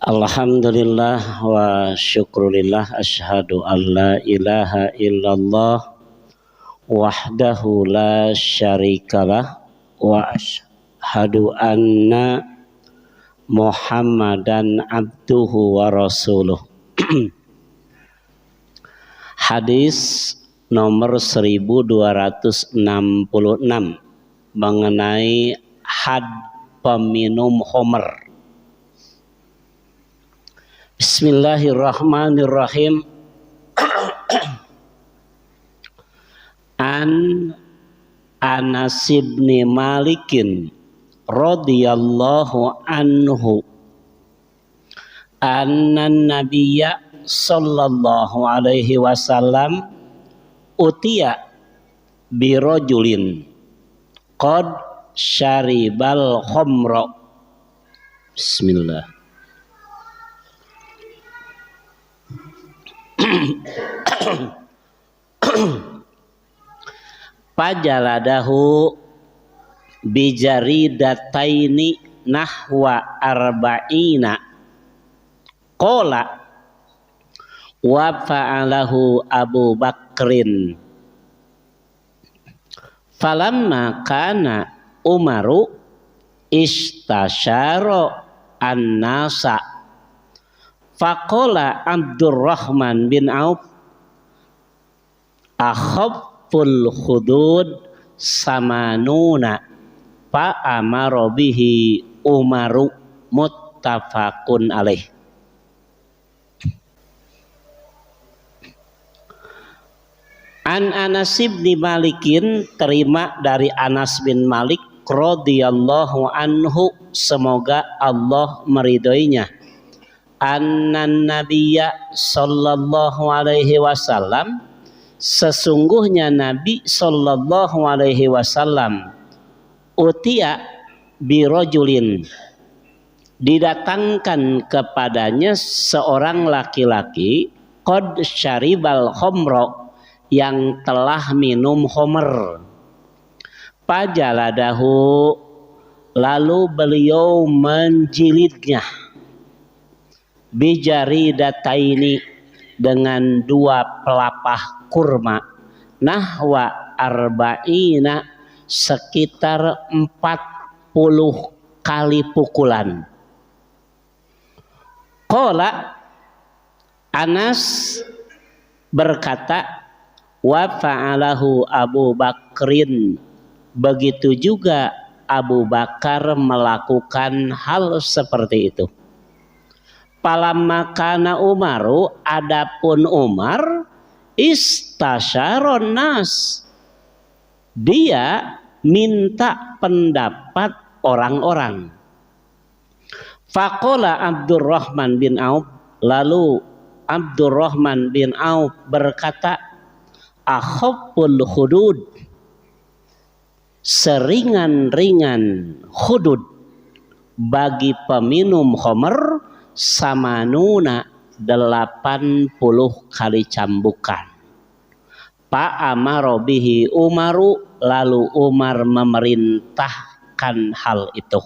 Alhamdulillah wa syukrulillah asyhadu an la ilaha illallah wahdahu la syarikalah wa asyhadu anna Muhammadan abduhu wa rasuluh. Hadis nomor 1266 mengenai had peminum homer. Bismillahirrahmanirrahim. An Anas bin Malikin radhiyallahu anhu annan nabiyya sallallahu alaihi wasallam utiya birojulin qad syaribal khamra. Bismillah. Pajaladahu bijaridataini nahwa arba'ina qala wa fa'alahu Abu Bakrin falamma kana Umaru istasyara an-nasa faqala Abdurrahman bin Auf akhafful hudud samanuna fa amara bihi Umaru muttafaqun alaih. An Anas bin Malikin, terima dari Anas bin Malik radhiyallahu anhu, semoga Allah meridhoinya. Annan nabiyya sallallahu alaihi wasallam, sesungguhnya Nabi sallallahu alaihi wasallam utiya birojulin, didatangkan kepadanya seorang laki-laki qad syaribal khamra, yang telah minum homer. Pajaladahu, lalu beliau menjilidnya, bijaridataini, dengan dua pelapah kurma, nahwa arba'ina, sekitar 40 kali pukulan. Qala, Anas berkata, wa fa'alahu Abu Bakrin, begitu juga Abu Bakar melakukan hal seperti itu. Palamma kana Umaru, adapun Umar istasyaron nas, dia minta pendapat orang-orang. Faqala Abdurrahman bin Auf, lalu Abdurrahman bin Auf berkata, akhafful hudud, seringan-ringan hudud bagi peminum khamr samanuna, 80 kali cambukan. Pa amara bihi Umaru, lalu Umar memerintahkan hal itu.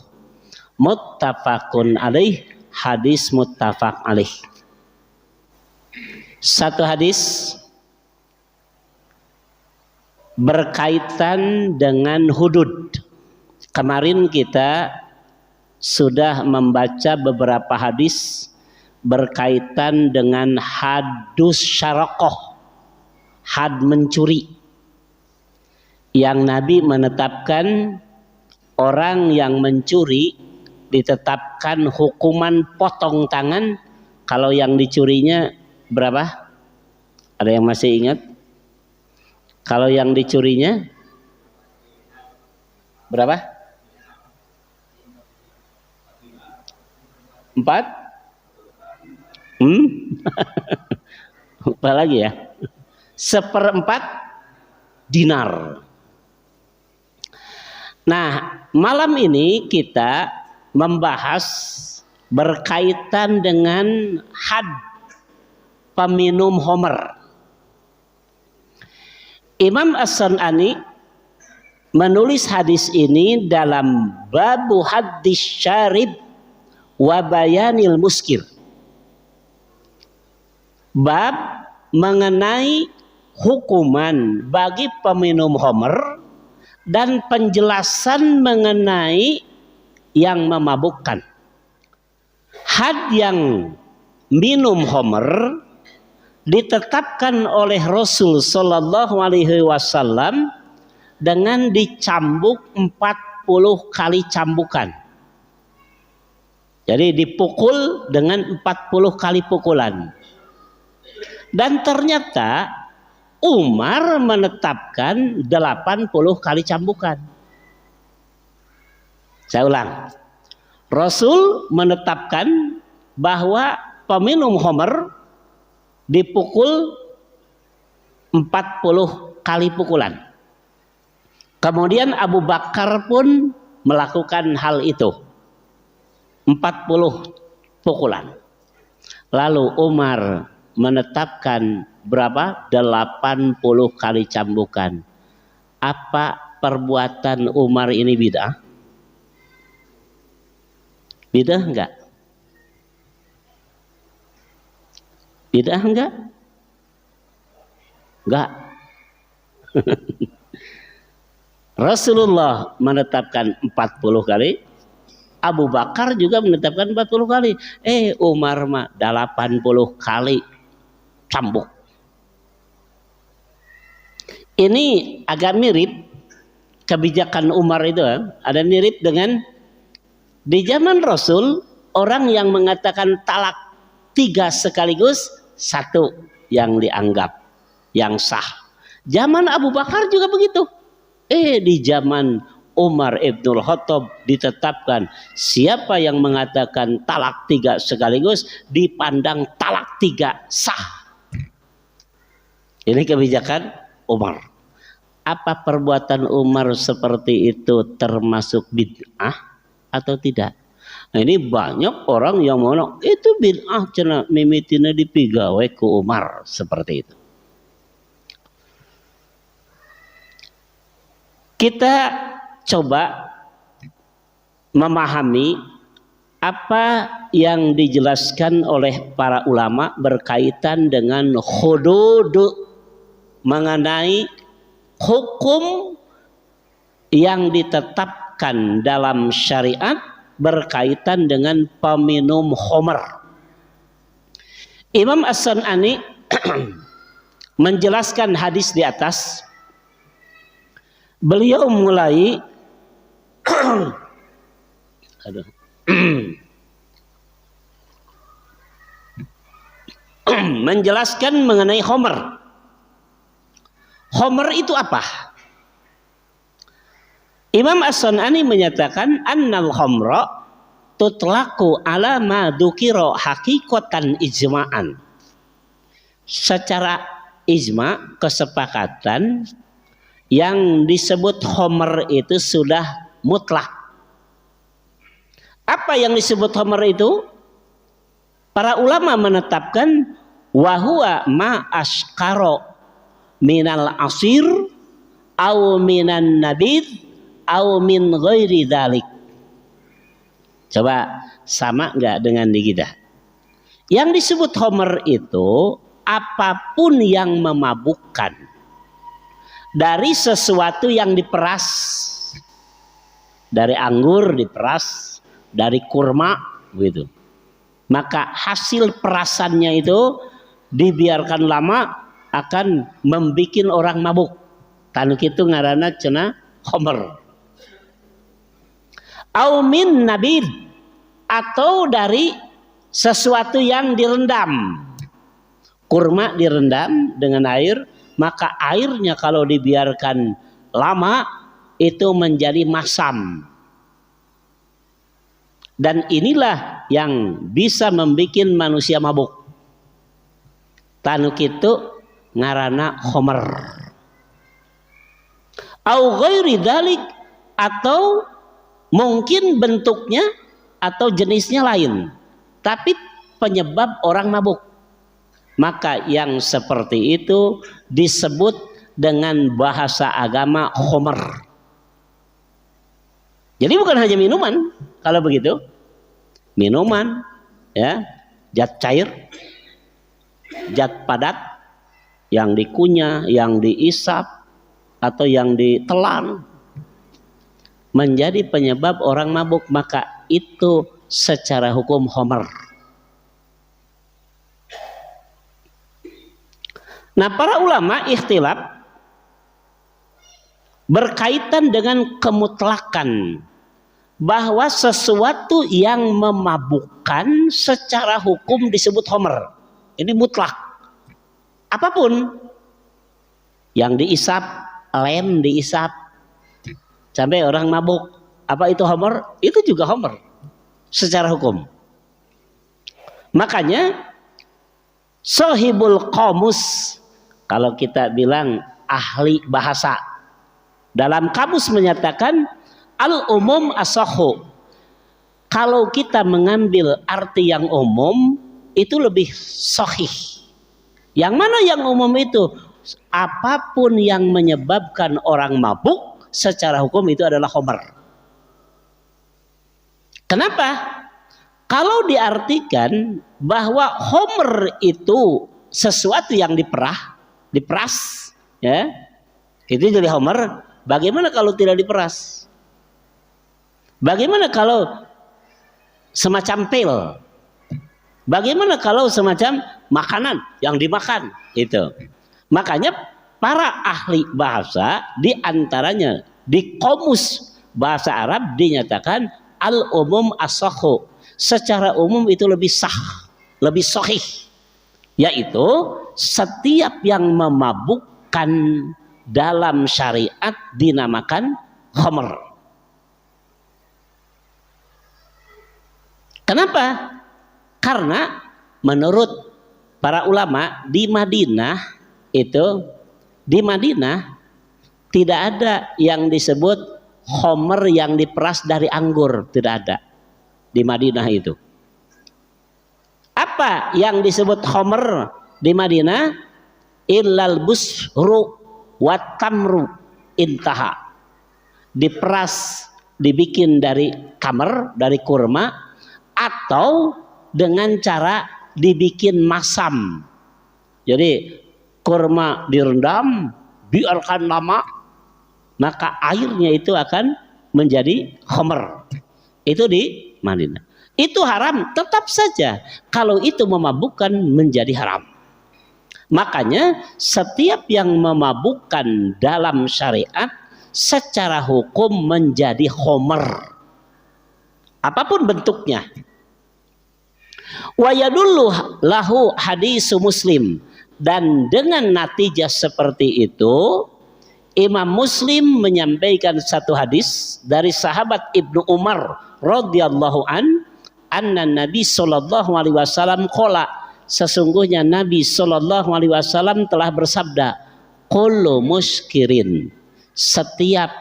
Muttafaqun alaih, hadis muttafaq alaih. Satu hadis berkaitan dengan hudud. Kemarin kita sudah membaca beberapa hadis berkaitan dengan hadus syarakoh, had mencuri, yang Nabi menetapkan orang yang mencuri ditetapkan hukuman potong tangan. Kalau yang dicurinya berapa? Ada yang masih ingat? Kalau yang dicurinya berapa? 4? Apa lagi ya? 1/4 dinar. Nah, malam ini kita membahas berkaitan dengan had peminum homer. Imam As-San'ani menulis hadis ini dalam babu hadis syarib wa bayanil muskir. Bab mengenai hukuman bagi peminum khamr dan penjelasan mengenai yang memabukkan. Had yang minum khamr ditetapkan oleh Rasul Sallallahu Alaihi Wasallam dengan dicambuk 40 kali cambukan. Jadi dipukul dengan 40 kali pukulan. Dan ternyata Umar menetapkan 80 kali cambukan. Saya ulang. Rasul menetapkan bahwa peminum khamr dipukul 40 kali pukulan. Kemudian Abu Bakar pun melakukan hal itu. 40 pukulan. Lalu Umar menetapkan berapa? 80 kali cambukan. Apa perbuatan Umar ini bid'ah? Bid'ah enggak? Bid'ah enggak? Enggak. Rasulullah menetapkan 40 kali, Abu Bakar juga menetapkan 40 kali. Umar mah 80 kali cambuk. Ini agak mirip kebijakan Umar itu, ada mirip dengan di zaman Rasul orang yang mengatakan talak 3 sekaligus 1 yang dianggap yang sah. Zaman Abu Bakar juga begitu. Di zaman Umar Ibnul Khattab ditetapkan siapa yang mengatakan talak 3 sekaligus dipandang talak 3 sah. Ini kebijakan Umar. Apa perbuatan Umar seperti itu termasuk bid'ah atau tidak? Nah, ini banyak orang yang mau itu bid'ah cenah mimitina dipigawe ku Umar seperti itu. Kita coba memahami apa yang dijelaskan oleh para ulama berkaitan dengan hudud, mengenai hukum yang ditetapkan dalam syariat berkaitan dengan peminum khamr. Imam As-San'ani menjelaskan hadis di atas. Beliau mulai menjelaskan mengenai khamr. Khamr itu apa? Imam As-San'ani menyatakan annal khamra tutlaqu ala ma dzukira haqiqatan ijma'an. Secara ijma, kesepakatan, yang disebut khamr itu sudah mutlak. Apa yang disebut khamr itu? Para ulama menetapkan wahuwa ma askaro minal asir au minan nabid au min ghairi dzalik. Coba sama enggak dengan di kita? Yang disebut khamr itu apapun yang memabukkan dari sesuatu yang diperas, dari anggur diperas, dari kurma gitu. Maka hasil perasannya itu dibiarkan lama akan membuat orang mabuk. Tanu kitu ngaranna cenah khamr. Au min nabid, atau dari sesuatu yang direndam. Kurma direndam dengan air, maka airnya kalau dibiarkan lama itu menjadi masam. Dan inilah yang bisa membuat manusia mabuk. Tanu kitu ngarana khamr. Au ghairi dzalik, atau mungkin bentuknya atau jenisnya lain, tapi penyebab orang mabuk. Maka yang seperti itu disebut dengan bahasa agama khamr. Jadi bukan hanya minuman kalau begitu. minuman, ya, zat cair, zat padat yang dikunyah, yang diisap atau yang ditelan menjadi penyebab orang mabuk, maka itu secara hukum khamr. Nah, para ulama ikhtilaf berkaitan dengan kemutlakan bahwa sesuatu yang memabukkan secara hukum disebut khamr. Ini mutlak. Apapun yang diisap, lem diisap sampai orang mabuk, apa itu khamr? Itu juga khamr secara hukum. Makanya Sahibul Qamus, kalau kita bilang ahli bahasa, dalam kamus menyatakan al-umum as-sahhu. Kalau kita mengambil arti yang umum itu lebih sahih. Yang mana yang umum itu? Apapun yang menyebabkan orang mabuk secara hukum itu adalah khamr. Kenapa? Kalau diartikan bahwa khamr itu sesuatu yang diperas, ya, itu jadi khamr. Bagaimana kalau tidak diperas? Bagaimana kalau semacam pil? Bagaimana kalau semacam makanan yang dimakan? Itu. Makanya para ahli bahasa diantaranya di Qamus Bahasa Arab dinyatakan al-umum as-sahhu. Secara umum itu lebih sah, lebih sahih, yaitu setiap yang memabukkan dalam syariat dinamakan khamr. Kenapa? Karena menurut para ulama di Madinah itu, di Madinah tidak ada yang disebut khamr yang diperas dari anggur, tidak ada di Madinah itu. Apa yang disebut khamr di Madinah? Illal busru wat tamru intaha. Diperas, dibikin dari kamar, dari kurma, atau dengan cara dibikin masam. Jadi kurma direndam, biarkan lama, maka airnya itu akan menjadi khamr. Itu di Madinah. Itu haram tetap saja. Kalau itu memabukkan menjadi haram. Makanya setiap yang memabukkan dalam syariat secara hukum menjadi khamr. Apapun bentuknya. Wa yadullu lahu hadisu Muslim, dan dengan natijah seperti itu Imam Muslim menyampaikan satu hadis dari sahabat Ibnu Umar radhiyallahu anna Nabi sallallahu alaihi wasallam qala, sesungguhnya Nabi sallallahu alaihi wasallam telah bersabda, kullu muskirin, setiap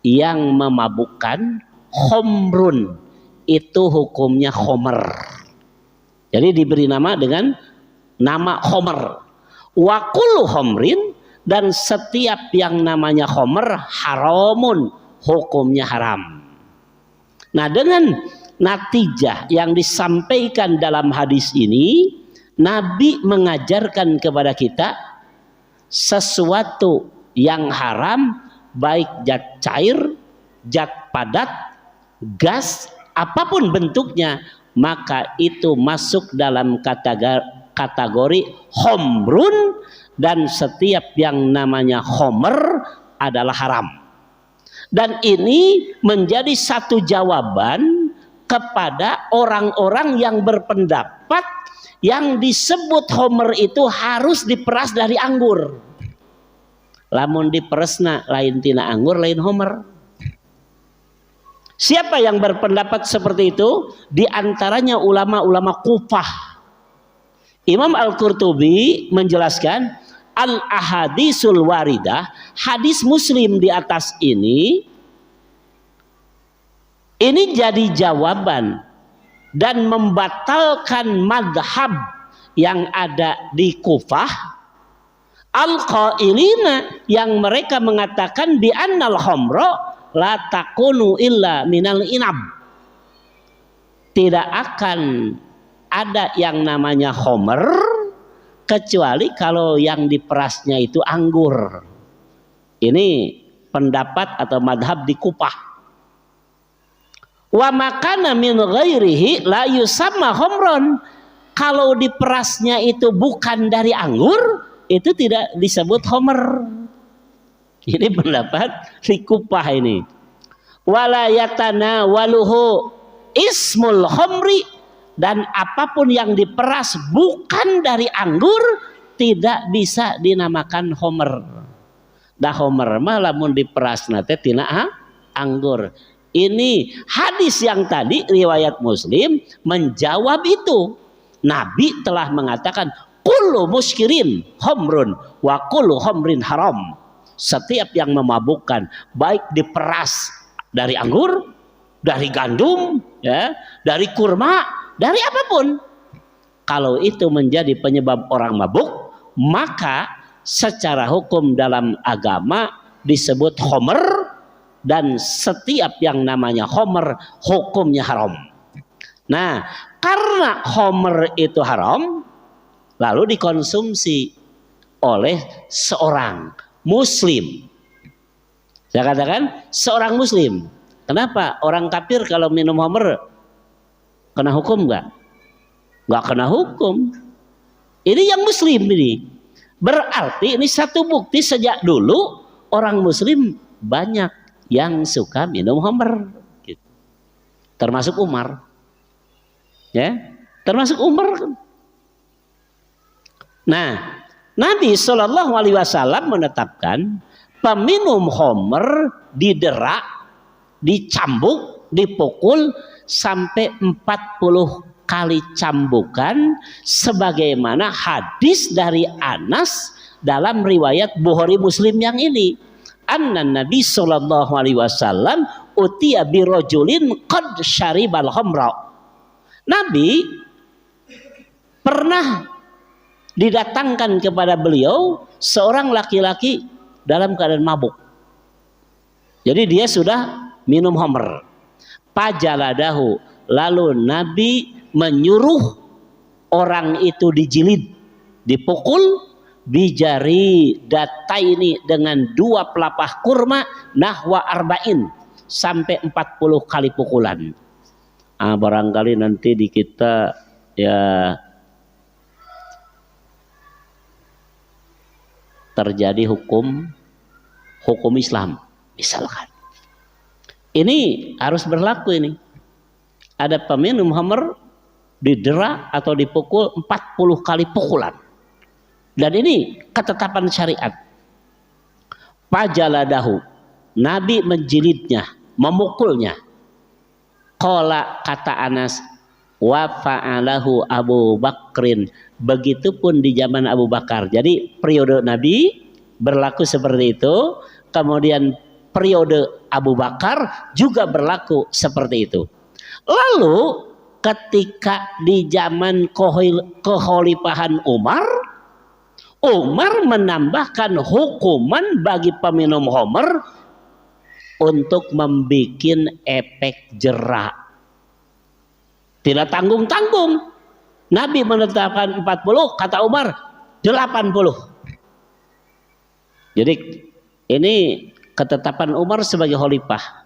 yang memabukkan, khamrun, itu hukumnya khamr. Jadi diberi nama dengan nama khamr. Wa kullu khamrin, dan setiap yang namanya khamr haramun, hukumnya haram. Nah, dengan natijah yang disampaikan dalam hadis ini, Nabi mengajarkan kepada kita sesuatu yang haram, baik zat cair, zat padat, gas, apapun bentuknya, maka itu masuk dalam kategori khamrun, dan setiap yang namanya khamr adalah haram. Dan ini menjadi satu jawaban kepada orang-orang yang berpendapat yang disebut khamr itu harus diperas dari anggur. Lamun diperesna lain tina anggur, lain khamr. Siapa yang berpendapat seperti itu? Di antaranya ulama-ulama Kufah. Imam Al-Qurtubi menjelaskan al-ahadisul waridah, hadis Muslim di atas ini jadi jawaban dan membatalkan madhab yang ada di Kufah, al-qailina, yang mereka mengatakan bi annal khamra la takunu illa minal inab, tidak akan ada yang namanya homer kecuali kalau yang diperasnya itu anggur. Ini pendapat atau madhab di Kupah. Wa makana min ghairihi la yusamma homron. Kalau diperasnya itu bukan dari anggur, itu tidak disebut homer. Ini pendapat di Kupah ini. Wala yatana waluhu ismul homri, dan apapun yang diperas bukan dari anggur tidak bisa dinamakan homer. Dah homer mah lamun diperas nate tina anggur. Ini hadis yang tadi riwayat Muslim menjawab itu. Nabi telah mengatakan kullu muskirin homrun wa kullu homrin haram. Setiap yang memabukkan baik diperas dari anggur, dari gandum, ya, dari kurma, dari apapun. Kalau itu menjadi penyebab orang mabuk, maka secara hukum dalam agama disebut homer, dan setiap yang namanya homer hukumnya haram. Nah, karena homer itu haram, lalu dikonsumsi oleh seorang Muslim. Saya katakan seorang Muslim. Kenapa? Orang kafir kalau minum homer kena hukum nggak? Nggak kena hukum. Ini yang Muslim ini. Berarti ini satu bukti sejak dulu orang Muslim banyak yang suka minum homer. Gitu. Termasuk Umar. Ya, termasuk Umar. Nah, Nabi SAW menetapkan peminum homer didera, dicambuk, dipukul sampai 40 kali cambukan, sebagaimana hadis dari Anas dalam riwayat Bukhari Muslim yang ini. Anna Nabi SAW utiya birojulin qad syaribal khamra. Nabi pernah didatangkan kepada beliau seorang laki-laki dalam keadaan mabuk. Jadi dia sudah minum homer. Pajaladahu, lalu Nabi menyuruh orang itu dijilid, dipukul bijari dataini dengan 2 pelapah kurma nahwa arba'in, sampai 40 kali pukulan. Barangkali nanti di kita ya terjadi hukum Islam misalkan. Ini harus berlaku ini. Ada peminum homer didera atau dipukul 40 kali pukulan. Dan ini ketetapan syariat. Pajaladahu, Nabi menjilidnya, memukulnya. Qala, kata Anas, wa fa'alahu Abu Bakrin. Begitupun di zaman Abu Bakar. Jadi periode Nabi berlaku seperti itu, kemudian periode Abu Bakar juga berlaku seperti itu. Lalu ketika di zaman kekhalifahan Umar menambahkan hukuman bagi peminum homer untuk membuat efek jera. Tidak tanggung-tanggung. Nabi menetapkan 40, kata Umar 80. Jadi ini ketetapan Umar sebagai khalifah.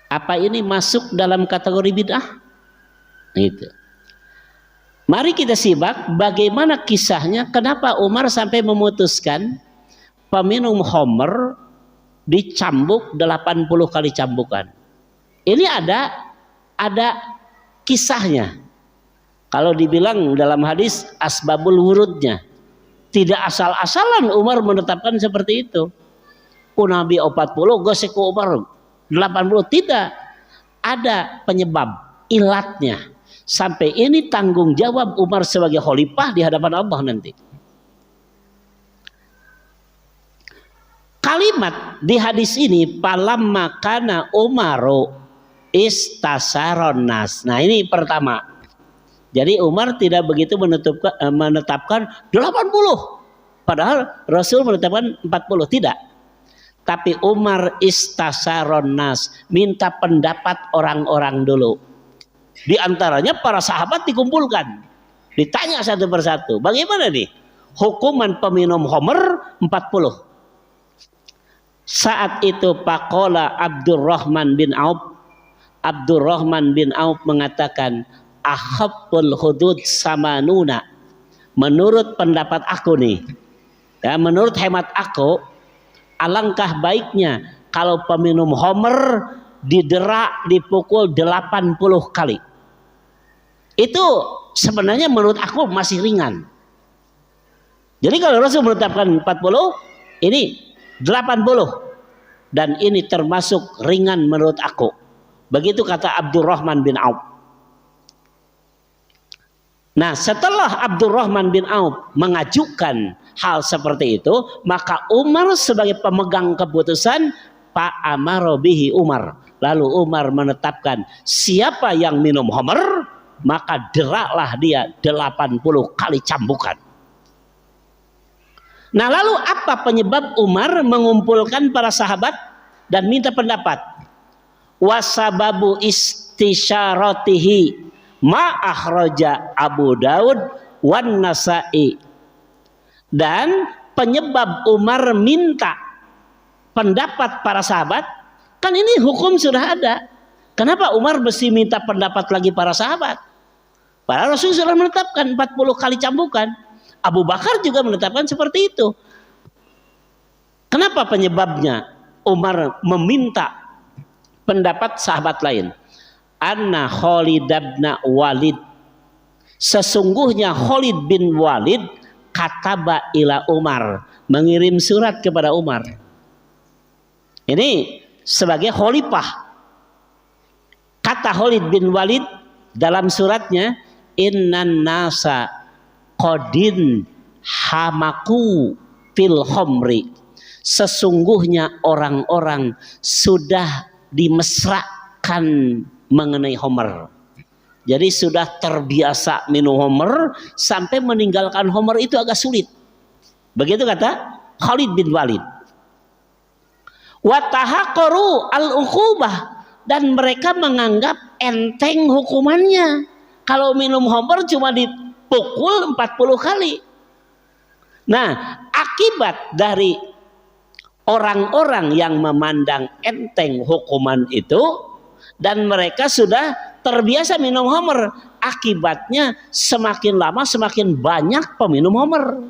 Apa ini masuk dalam kategori bid'ah? Itu. Mari kita simak bagaimana kisahnya, kenapa Umar sampai memutuskan peminum homer dicambuk 80 kali cambukan. Ini ada kisahnya. Kalau dibilang dalam hadis asbabul wurudnya, tidak asal-asalan Umar menetapkan seperti itu. Nabi 40 gosek Umar 80, tidak. Ada penyebab, ilatnya. Sampai ini tanggung jawab Umar sebagai khalifah di hadapan Allah nanti. Kalimat di hadis ini palamma kana Umaru istasaron nas. Nah, ini pertama. Jadi Umar tidak begitu menetapkan 80. Padahal Rasul menetapkan 40, tidak. Tapi Umar istasaron nas, minta pendapat orang-orang dulu. Di antaranya para sahabat dikumpulkan. Ditanya satu persatu, bagaimana nih hukuman peminum khamr 40? Saat itu Pakola Abdurrahman bin Auf mengatakan, ahabbul hudud samanuna. Menurut pendapat aku nih, ya, menurut hemat aku, alangkah baiknya kalau peminum khamr didera, dipukul 80 kali. Itu sebenarnya menurut aku masih ringan. Jadi kalau Rasul menetapkan 40, ini 80. Dan ini termasuk ringan menurut aku. Begitu kata Abdurrahman bin Auf. Nah, setelah Abdurrahman bin Auf mengajukan hal seperti itu, maka Umar sebagai pemegang keputusan, Pak Amaro bihi Umar. Lalu Umar menetapkan siapa yang minum khamr, maka deraklah dia 80 kali cambukan. Nah, lalu apa penyebab Umar mengumpulkan para sahabat dan minta pendapat? Wasababu istisyaratihi ma akhraja Abu Daud wan Nasa'i. Dan penyebab Umar minta pendapat para sahabat, kan ini hukum sudah ada. Kenapa Umar mesti minta pendapat lagi para sahabat? Para Rasul sudah menetapkan 40 kali cambukan. Abu Bakar juga menetapkan seperti itu. Kenapa penyebabnya Umar meminta pendapat sahabat lain? Anna Khalid bin Walid, sesungguhnya Khalid bin Walid kataba ila Umar, mengirim surat kepada Umar. Ini sebagai khalifah. Kata Khalid bin Walid dalam suratnya, innan nasa qadin hamaku fil khamri. Sesungguhnya orang-orang sudah dimesrakan mengenai khamr. Jadi sudah terbiasa minum khamr sampai meninggalkan khamr itu agak sulit. Begitu kata Khalid bin Walid. Wa tahaqqaru al-uqubah, dan mereka menganggap enteng hukumannya. Kalau minum khamr cuma dipukul 40 kali. Nah, akibat dari orang-orang yang memandang enteng hukuman itu, dan mereka sudah terbiasa minum khamr, akibatnya semakin lama semakin banyak peminum khamr.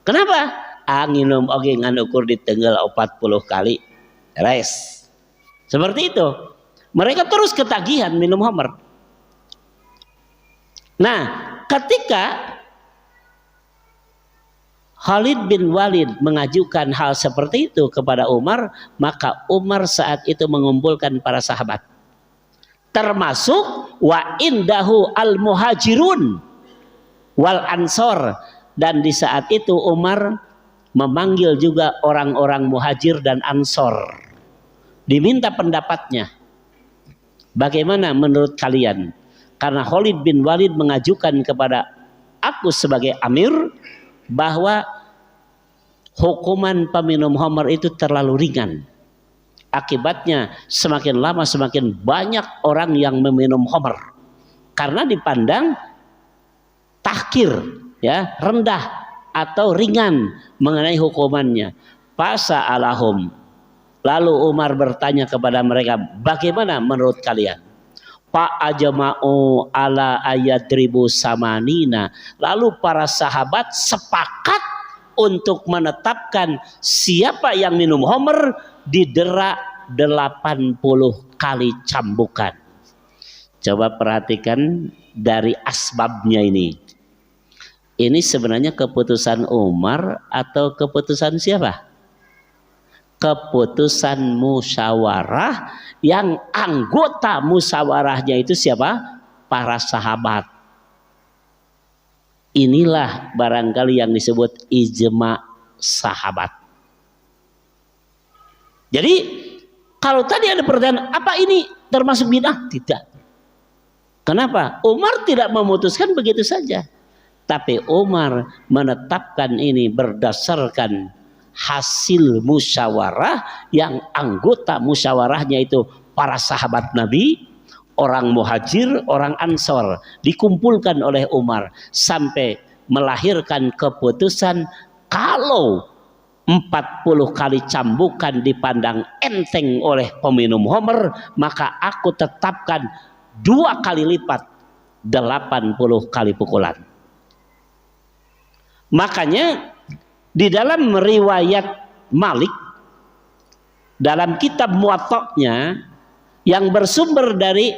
Kenapa? Nginum oge ngan ukur ditenggal 40 kali. Res. Seperti itu. Mereka terus ketagihan minum khamr. Nah, ketika Khalid bin Walid mengajukan hal seperti itu kepada Umar, maka Umar saat itu mengumpulkan para sahabat. Termasuk wa indahu al-muhajirun wal ansor, dan di saat itu Umar memanggil juga orang-orang muhajir dan ansor. Diminta pendapatnya. Bagaimana menurut kalian? Karena Khalid bin Walid mengajukan kepada aku sebagai amir bahwa hukuman peminum khamr itu terlalu ringan. Akibatnya semakin lama semakin banyak orang yang meminum khamr. Karena dipandang tahkir, ya, rendah atau ringan mengenai hukumannya. Fasa'alahum. Lalu Umar bertanya kepada mereka, bagaimana menurut kalian? Pak ajma'u ala ayadribu samanina. Lalu para sahabat sepakat untuk menetapkan siapa yang minum khamr didera 80 kali cambukan. Coba perhatikan dari asbabnya ini. Ini sebenarnya keputusan Umar atau keputusan siapa? Keputusan musyawarah, yang anggota musyawarahnya itu siapa? Para sahabat. Inilah barangkali yang disebut ijma sahabat. Jadi kalau tadi ada pertanyaan, apa ini termasuk bid'ah? Tidak. Kenapa? Umar tidak memutuskan begitu saja. Tapi Umar menetapkan ini berdasarkan hasil musyawarah yang anggota musyawarahnya itu para sahabat Nabi, orang Muhajir, orang Ansor, dikumpulkan oleh Umar sampai melahirkan keputusan kalau 40 kali cambukan dipandang enteng oleh peminum homer, maka aku tetapkan 2 kali lipat 80 kali pukulan. Makanya di dalam riwayat Malik dalam kitab Muwatta'nya yang bersumber dari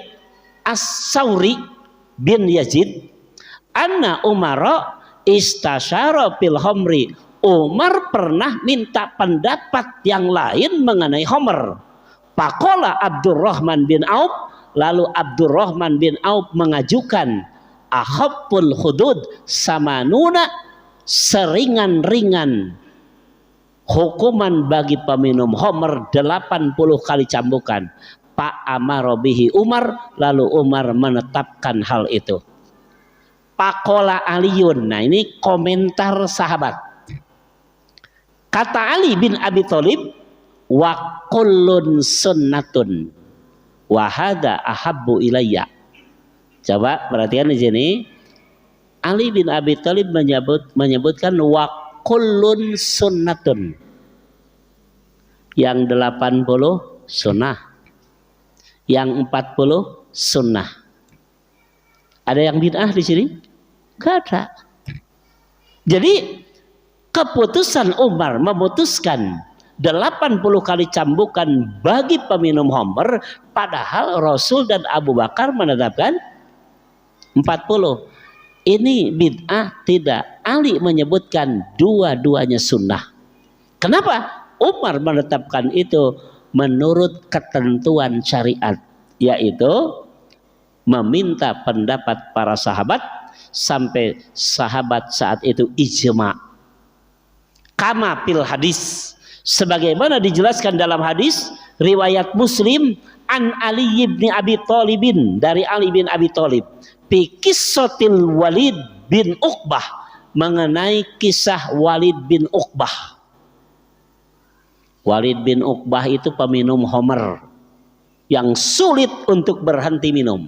As-Sauri bin Yazid, anna Umar istasyara fil homri, Umar pernah minta pendapat yang lain mengenai homer. Faqala Abdurrahman bin Auf, lalu Abdurrahman bin Auf mengajukan ahabbul hudud samanuna, seringan-ringan hukuman bagi peminum homer 80 kali cambukan. Pak amaro bihi Umar, lalu Umar menetapkan hal itu. Pakola Aliun, nah ini komentar sahabat. Kata Ali bin Abi Thalib, wa kullun sunnatun wa hadza ahabbu ilayya. Coba perhatikan di sini. Ali bin Abi Thalib menyebutkan wa kullun sunnatun. Yang 80 sunnah, yang 40 sunnah. Ada yang bid'ah di sini? Gak ada. Jadi keputusan Umar memutuskan 80 kali cambukan bagi peminum homer, padahal Rasul dan Abu Bakar menetapkan 40. Ini bid'ah? Tidak. Ali menyebutkan dua-duanya sunnah. Kenapa? Umar menetapkan itu menurut ketentuan syariat, yaitu meminta pendapat para sahabat sampai sahabat saat itu ijma. Kama fil hadis, sebagaimana dijelaskan dalam hadis riwayat Muslim an Ali bin Abi Thalibin, dari Ali bin Abi Thalib, fi qissatil Walid bin Uqbah, mengenai kisah Walid bin Uqbah. Walid bin Uqbah itu peminum homer yang sulit untuk berhenti minum.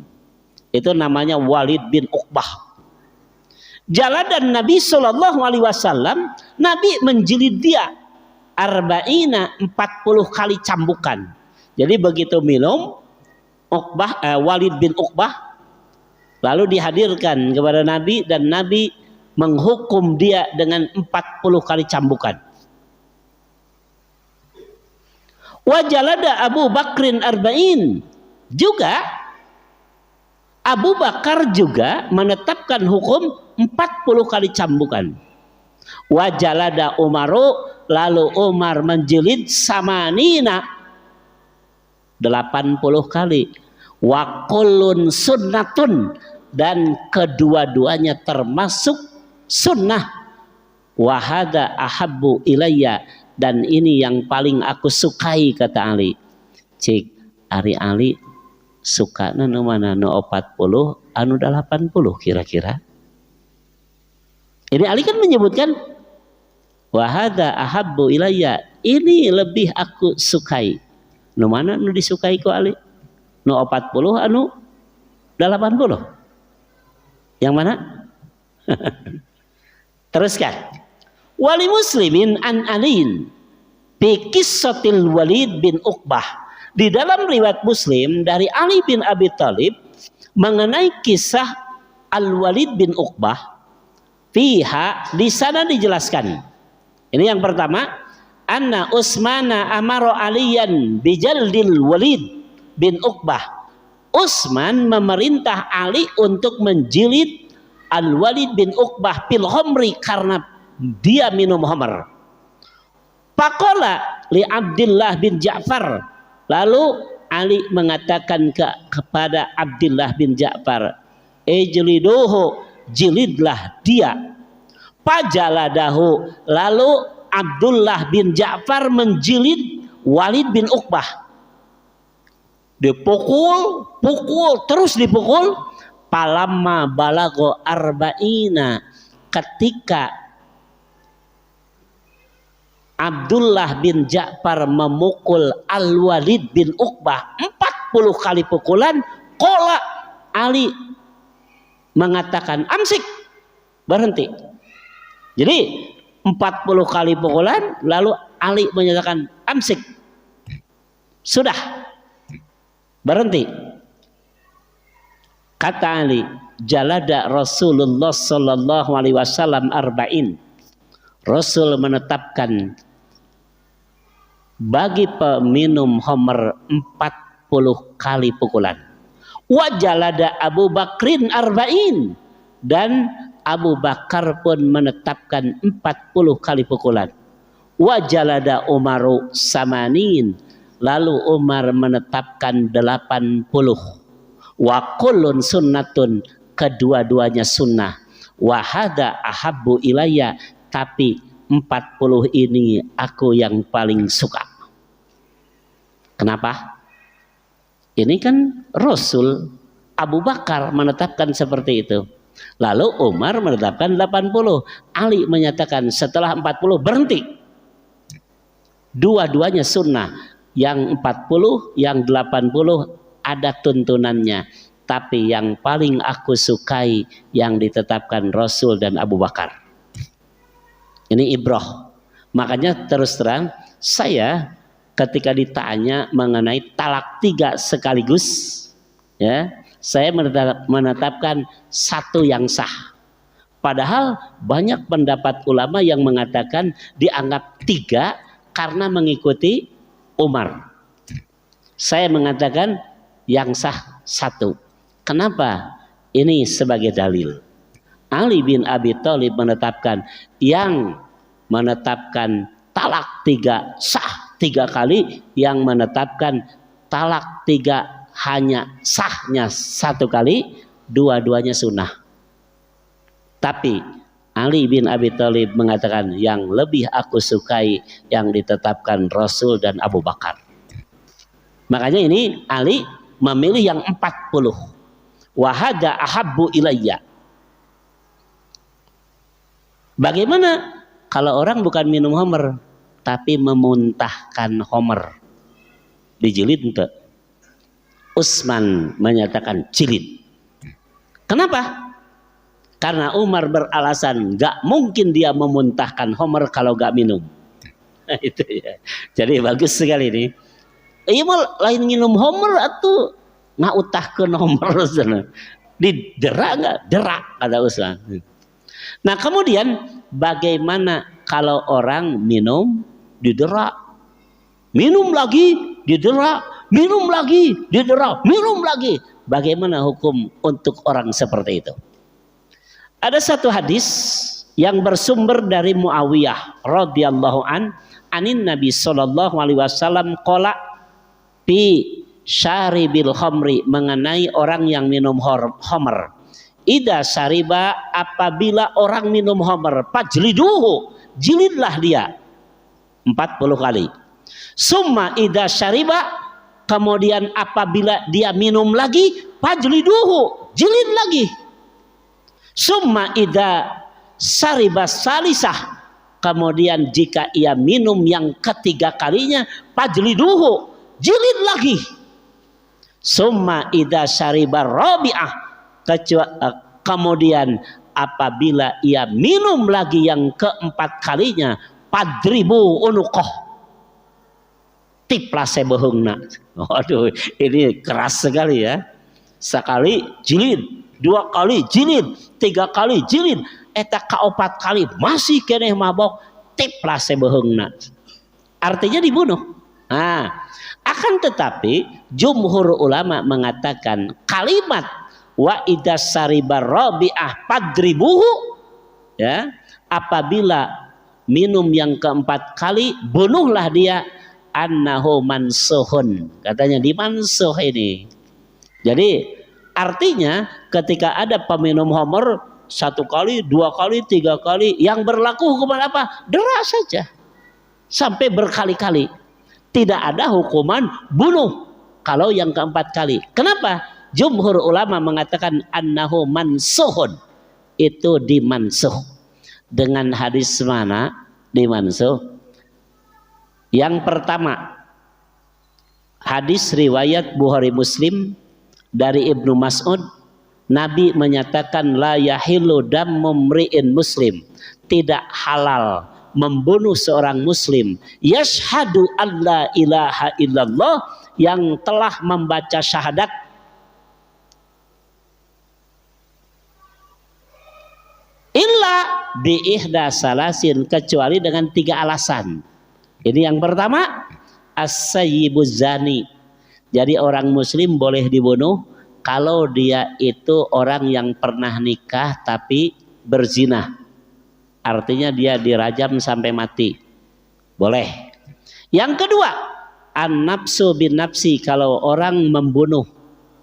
Itu namanya Walid bin Uqbah. Jaladan Nabi Shallallahu Alaihi Wasallam, Nabi menjilid dia arba'ina 40 kali cambukan. Jadi begitu minum Walid bin Uqbah, lalu dihadirkan kepada Nabi dan Nabi menghukum dia dengan 40 kali cambukan. Wajalada Abu Bakrin arba'in, juga Abu Bakar juga menetapkan hukum 40 kali cambukan. Wajalada Umaru, lalu Umar menjilid samanina 80 kali. Wa kullun sunnatun, dan kedua-duanya termasuk sunnah. Wa hadza ahabbu ilayya, dan ini yang paling aku sukai, kata Ali. Cik Ali suka nu mana, nu 40 anu 80 kira-kira. Ini Ali kan menyebutkan wa hadza ahabbu ilayya, ini lebih aku sukai. Nu mana nu disukai ku Ali? Nu 40 anu 80? Yang mana? Teruskan. Wali Muslimin an Aliin bi qissatil Walid bin Uqbah, di dalam riwayat Muslim dari Ali bin Abi Thalib mengenai kisah Al-Walid bin Uqbah, fiha, di sana dijelaskan. Ini yang pertama, anna Utsmana amara Aliyan bijaldil Walid bin Uqbah. Utsman memerintah Ali untuk menjilid Al-Walid bin Uqbah fil khamri, karena dia minum khamr. Faqala li Abdullah bin Ja'far, lalu Ali mengatakan kepada Abdullah bin Ja'far, ijliduhu, jilidlah dia. Fajaladahu, lalu Abdullah bin Ja'far menjilid Walid bin Uqbah. Dipukul, terus dipukul. Palamma balago arba'ina, ketika Abdullah bin Ja'far memukul Al-Walid bin Uqbah 40 kali pukulan. Qala Ali mengatakan amsik, berhenti. Jadi 40 kali pukulan, lalu Ali menyatakan amsik, sudah, berhenti. Kata Ali, jalada Rasulullah sallallahu alaihi wasallam arba'in. Rasul menetapkan bagi peminum khamr 40 kali pukulan. Wa jalada Abu Bakrin arba'in, dan Abu Bakar pun menetapkan 40 kali pukulan. Wa jalada Umaru samanin, lalu Umar menetapkan 80. Wa kullun sunnatun, kedua-duanya sunnah. Wa hada ahabbu ilayya, tapi 40 ini aku yang paling suka. Kenapa? Ini kan Rasul, Abu Bakar menetapkan seperti itu. Lalu Umar menetapkan 80. Ali menyatakan setelah 40 berhenti. Dua-duanya sunnah. Yang 40, yang 80 ada tuntunannya. Tapi yang paling aku sukai yang ditetapkan Rasul dan Abu Bakar. Ini ibrah. Makanya terus terang saya ketika ditanya mengenai talak 3 sekaligus, ya, saya menetapkan satu yang sah. Padahal banyak pendapat ulama yang mengatakan dianggap 3 karena mengikuti Umar. Saya mengatakan yang sah 1. Kenapa? Ini sebagai dalil. Ali bin Abi Thalib menetapkan yang menetapkan talak 3 sah 3 kali, yang menetapkan talak 3 hanya sahnya 1 kali, dua-duanya sunnah. Tapi Ali bin Abi Thalib mengatakan yang lebih aku sukai yang ditetapkan Rasul dan Abu Bakar. Makanya ini Ali memilih yang 40. Wahada ahabbu ilayya. Bagaimana kalau orang bukan minum khamr tapi memuntahkan khamr? Dijilid enggak? Utsman menyatakan jilid. Kenapa? Karena Umar beralasan gak mungkin dia memuntahkan khamr kalau gak minum. Itu ya. Jadi bagus sekali ini. Iya mal lain minum khamr atau ngautahkeun khamr sana. Didera enggak? Derak kata Utsman. Nah kemudian bagaimana kalau orang minum didera, minum lagi didera, minum lagi didera, minum lagi? Bagaimana hukum untuk orang seperti itu? Ada satu hadis yang bersumber dari Muawiyah radhiyallahu anin Nabi sallallahu alaihi wasallam qala fi syaribil khamri, mengenai orang yang minum khamr. Ida syariba, apabila orang minum khamr, fajliduhu, jilidlah dia 40 kali. Summa ida syariba, kemudian apabila dia minum lagi, fajliduhu, jilid lagi. Summa ida syariba salisah, kemudian jika ia minum yang ketiga kalinya, fajliduhu, jilid lagi. Summa ida syariba rabi'ah, kemudian apabila ia minum lagi yang keempat kalinya, padribu unuqoh, tiplase beheungna. Waduh, ini keras sekali ya. Sekali jilid, 2 kali jilid, 3 kali jilid, eta kaopat kali masih keneh mabok, tiplase beheungna. Artinya dibunuh. Nah, akan tetapi jumhur ulama mengatakan kalimat wa idas saribar rabi'ah padribuhu, ya, apabila minum yang keempat kali bunuhlah dia, annahu mansuhun, katanya dimansuh ini. Jadi artinya ketika ada peminum khamr 1 kali, 2 kali, 3 kali, yang berlaku hukuman apa? Dera saja sampai berkali-kali. Tidak ada hukuman bunuh kalau yang keempat kali. Kenapa? Jumhur ulama mengatakan annahu mansuhun, itu dimansuh. Dengan hadis mana dimansuh? Yang pertama, hadis riwayat Bukhari Muslim dari Ibnu Mas'ud, Nabi menyatakan la yahillu dammu mri'in muslim, tidak halal membunuh seorang muslim yashhadu alla ilaha illallah, yang telah membaca syahadat illa bi ihda salasin, kecuali dengan 3 alasan. Ini yang pertama, as-sayyibuz zani. Jadi orang muslim boleh dibunuh kalau dia itu orang yang pernah nikah tapi berzina. Artinya dia dirajam sampai mati. Boleh. Yang kedua, an-nafsu bin nafsi, kalau orang membunuh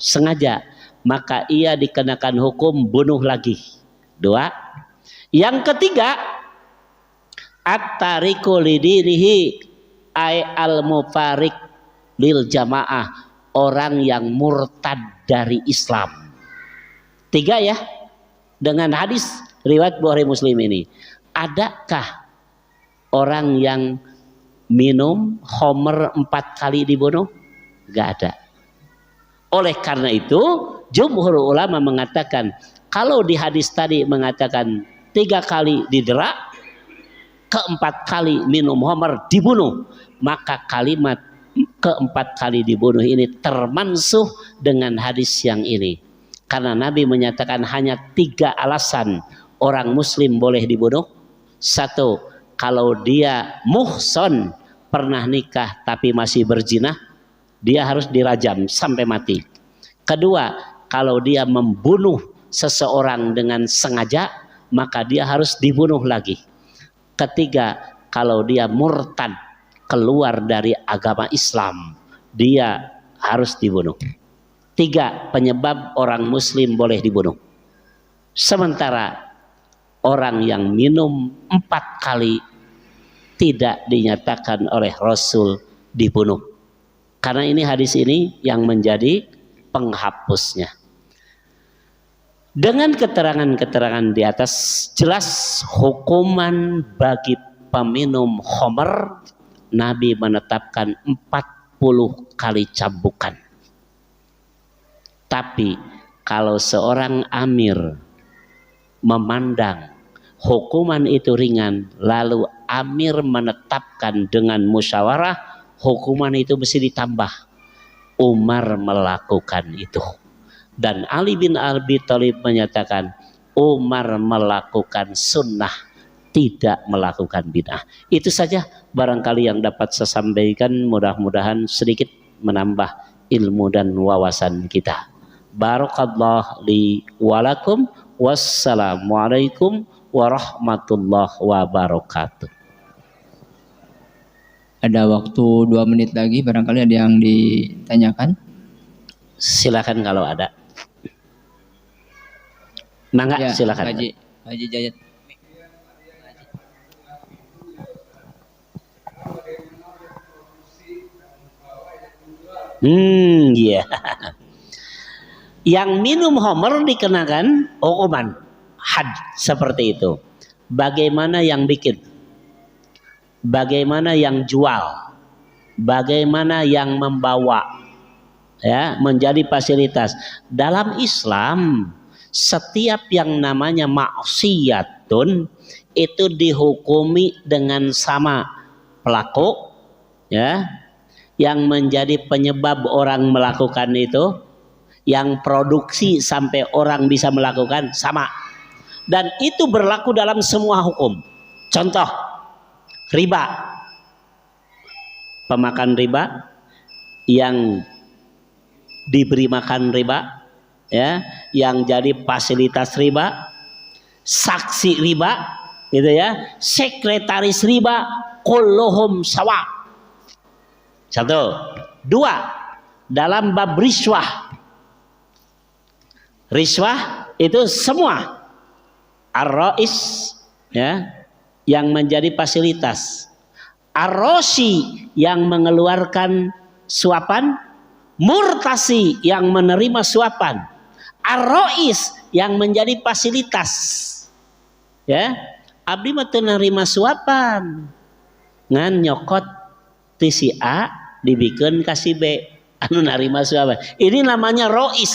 sengaja maka ia dikenakan hukum bunuh lagi. 2. Yang ketiga, at-tariku lidinihi ay al-mufarik lil jamaah, orang yang murtad dari Islam. 3 ya. Dengan hadis riwayat Bukhari Muslim ini, adakah orang yang minum khamr 4 kali dibunuh? Gak ada. Oleh karena itu jumhur ulama mengatakan, kalau di hadis tadi mengatakan 3 kali didera, keempat kali minum khamr dibunuh, maka kalimat keempat kali dibunuh ini termansuh dengan hadis yang ini. Karena Nabi menyatakan hanya 3 alasan orang muslim boleh dibunuh. 1, kalau dia muhson, pernah nikah tapi masih berzina, dia harus dirajam sampai mati. 2, kalau dia membunuh seseorang dengan sengaja, maka dia harus dibunuh lagi. 3, kalau dia murtad, keluar dari agama Islam, dia harus dibunuh. 3 penyebab orang muslim boleh dibunuh. Sementara orang yang minum 4 kali tidak dinyatakan oleh Rasul dibunuh. Karena ini hadis ini yang menjadi penghapusnya. Dengan keterangan-keterangan di atas, jelas hukuman bagi peminum khamr, Nabi menetapkan 40 kali cambukan. Tapi kalau seorang amir memandang hukuman itu ringan, lalu amir menetapkan dengan musyawarah hukuman itu mesti ditambah, Umar melakukan itu. Dan Ali bin Abi Thalib menyatakan Umar melakukan sunnah, tidak melakukan bid'ah. Itu saja barangkali yang dapat saya sampaikan, mudah-mudahan sedikit menambah ilmu dan wawasan kita. Barakallahu li walakum, wassalamualaikum warahmatullahi wabarakatuh. Ada waktu 2 menit lagi, barangkali ada yang ditanyakan. Silakan kalau ada. Mangga, Ya, silakan. Haji Jayat. Iya. Yang minum khamr dikenakan hukuman had seperti itu. Bagaimana yang bikin? Bagaimana yang jual? Bagaimana yang membawa? Ya, menjadi fasilitas. Dalam Islam, setiap yang namanya maksiatun itu dihukumi dengan sama pelaku, ya, yang menjadi penyebab orang melakukan itu, yang produksi sampai orang bisa melakukan sama. Dan itu berlaku dalam semua hukum. Contoh, riba. Pemakan riba yang diberi makan riba, ya, yang jadi fasilitas riba, saksi riba, gitu ya, sekretaris riba, kulluhum sawa. 1. 2, dalam bab riswah. Riswah itu semua ar-rais, ya, yang menjadi fasilitas, ar-rosi yang mengeluarkan suapan, murtasi yang menerima suapan, ar-rais yang menjadi fasilitas. Ya, abdi mah teu nerima suapan, ngan nyokot ti si A dibikin kasih B anu narima suara. Ini namanya rois,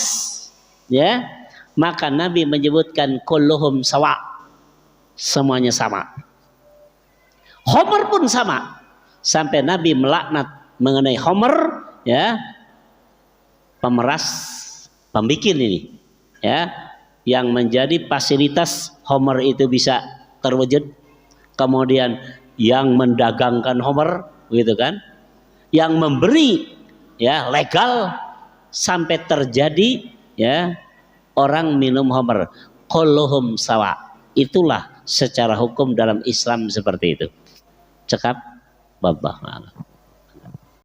ya. Maka Nabi menyebutkan kulluhum sawa, semuanya sama. Homer pun sama, sampai Nabi melaknat mengenai Homer, ya, pemeras, pembikin ini, ya, yang menjadi fasilitas Homer itu bisa terwujud. Kemudian yang mendagangkan Homer, gitu kan, yang memberi, ya, legal sampai terjadi, ya, orang minum Homer. Kulluhum sawa. Itulah secara hukum dalam Islam seperti itu. Cekap, babah.